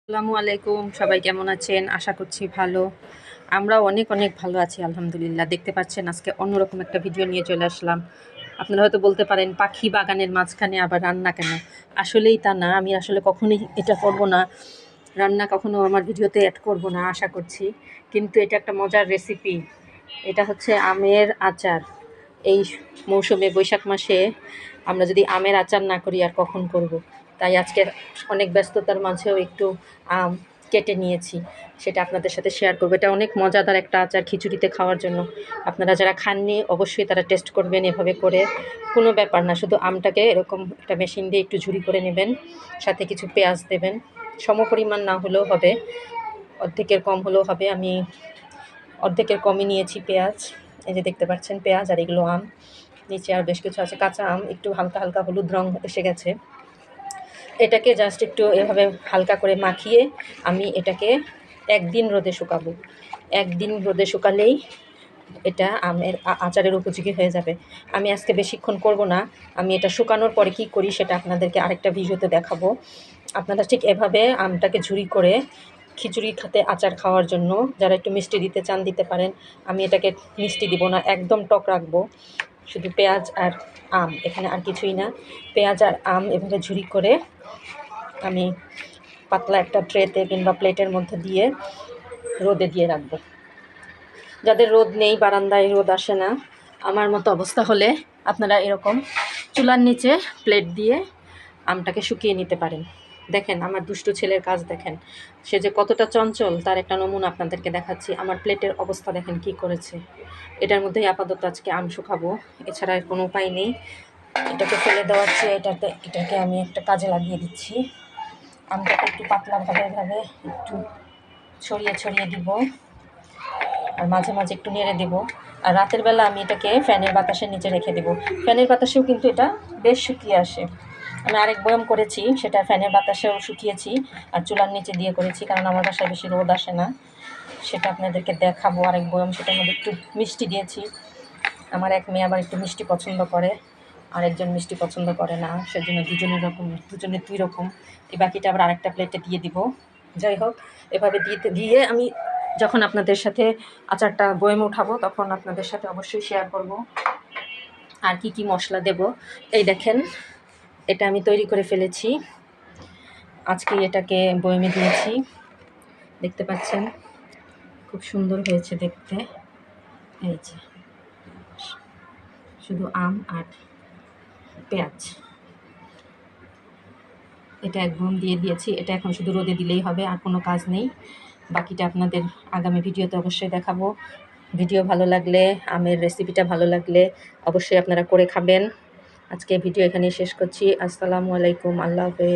আসসালামু আলাইকুম, সবাই কেমন আছেন? আশা করছি ভালো। আমরা অনেক অনেক ভালো আছি আলহামদুলিল্লাহ। দেখতে পাচ্ছেন আজকে অন্যরকম একটা ভিডিও নিয়ে চলে আসলাম। আপনারা হয়তো বলতে পারেন পাখি বাগানের মাঝখানে আবার রান্না কেন? আসলেই তা না, আমি আসলে কখনোই এটা করব না, রান্না কখনো আমার ভিডিওতে অ্যাড করব না আশা করছি। কিন্তু এটা একটা মজার রেসিপি। এটা হচ্ছে আমের আচার। এই মৌসুমে বৈশাখ মাসে আমরা যদি আমের আচার না করি আর কখন করব। তাই আজকে অনেক ব্যস্ততার মাঝেও একটু আম কেটে নিয়েছি, সেটা আপনাদের সাথে শেয়ার করবো। এটা অনেক মজাদার একটা আচার খিচুড়িতে খাওয়ার জন্য। আপনারা যারা খাননি অবশ্যই তারা টেস্ট করবেন এভাবে করে। কোনো ব্যাপার না, শুধু আমটাকে এরকম একটা মেশিন দিয়ে একটু ঝুরি করে নেবেন, সাথে কিছু পেঁয়াজ দেবেন। সমপরিমাণ না হলেও হবে, অর্ধেকের কম হলেও হবে। আমি অর্ধেকের কমই নিয়েছি পেঁয়াজ। এই যে দেখতে পাচ্ছেন পেঁয়াজ, আর এগুলো আম। নিচে আর বেশ কিছু আছে কাঁচা আম, একটু হালকা হালকা হলুদ রং এসে গেছে। এটাকে জাস্ট একটু এভাবে হালকা করে মাখিয়ে আমি এটাকে একদিন রোদে শুকাবো। একদিন রোদে শুকালেই এটা আমের আচারের উপযোগী হয়ে যাবে। আমি আজকে বেশিক্ষণ করব না। আমি এটা শুকানোর পরে কী করি সেটা আপনাদেরকে আরেকটা ভিডিওতে দেখাবো। আপনারা ঠিক এভাবে আমটাকে ঝুরি করে খিচুড়ি খাতে আচার খাওয়ার জন্য যারা একটু মিষ্টি দিতে চান দিতে পারেন। আমি এটাকে মিষ্টি দিব না, একদম টক রাখবো। শুধু পেঁয়াজ আর আম, এখানে আর কিছুই না। পেঁয়াজ আর আম এভাবে ঝুরি করে আমি পাতলা একটা ট্রেতে কিংবা প্লেটের মধ্যে দিয়ে রোদে দিয়ে রাখবো। যাদের রোদ নেই, বারান্দায় রোদ আসে না, আমার মতো অবস্থা হলে আপনারা এরকম চুলার নিচে প্লেট দিয়ে আমটাকে শুকিয়ে নিতে পারেন। দেখেন আমার দুষ্টু ছেলের কাজ দেখেন, সে যে কতটা চঞ্চল তার একটা নমুনা আপনাদেরকে দেখাচ্ছি। আমার প্লেটের অবস্থা দেখেন কি করেছে। এটার মধ্যেই আপাতত আজকে আম শুকাবো, এছাড়া আর কোনো উপায় নেই। এটাকে ফেলে দেওয়ার চেয়ে এটাকে আমি একটা কাজে লাগিয়ে দিচ্ছি। আমটাকে একটু পাতলাভাবে এভাবে একটু ছড়িয়ে ছড়িয়ে দিব, আর মাঝে মাঝে একটু নেড়ে দেবো। আর রাতের বেলা আমি এটাকে ফ্যানের বাতাসের নিচে রেখে দেবো। ফ্যানের বাতাসেও কিন্তু এটা বেশ শুকিয়ে আসে। আমি আরেক বয়ম করেছি, সেটা ফ্যানের বাতাসেও শুকিয়েছি, আর চুলার নিচে দিয়ে করেছি, কারণ আমার বাসায় বেশি রোদ আসে না। সেটা আপনাদেরকে দেখাবো আরেক বয়ম। সেটার মধ্যে একটু মিষ্টি দিয়েছি। আমার এক মেয়ে আবার একটু মিষ্টি পছন্দ করে, আরেকজন মিষ্টি পছন্দ করে না, সেজন্য দুজনের দুই রকম। এই বাকিটা আবার আরেকটা প্লেটে দিয়ে দিব। যাই হোক, এভাবে দিয়ে আমি যখন আপনাদের সাথে আচারটা বয়মে উঠাবো তখন আপনাদের সাথে অবশ্যই শেয়ার করব আর কি কি মশলা দেব। এই দেখেন, এটা আমি তৈরি করে ফেলেছি, আজকে এটাকে বয়মে দিয়েছি। দেখতে পাচ্ছেন খুব সুন্দর হয়েছে দেখতে। এই যে শুধু আম আর পেঁয়াজ, এটা একদম দিয়ে দিয়েছি। এটা এখন শুধু রোদে দিলেই হবে, আর কোনো কাজ নেই। বাকিটা আপনাদের আগামী ভিডিওতে অবশ্যই দেখাবো। ভিডিও ভালো লাগলে, আমের রেসিপিটা ভালো লাগলে অবশ্যই আপনারা করে খাবেন। আজকে ভিডিও এখানেই শেষ করছি। আসসালামু আলাইকুম, আল্লাহ হাফেজ।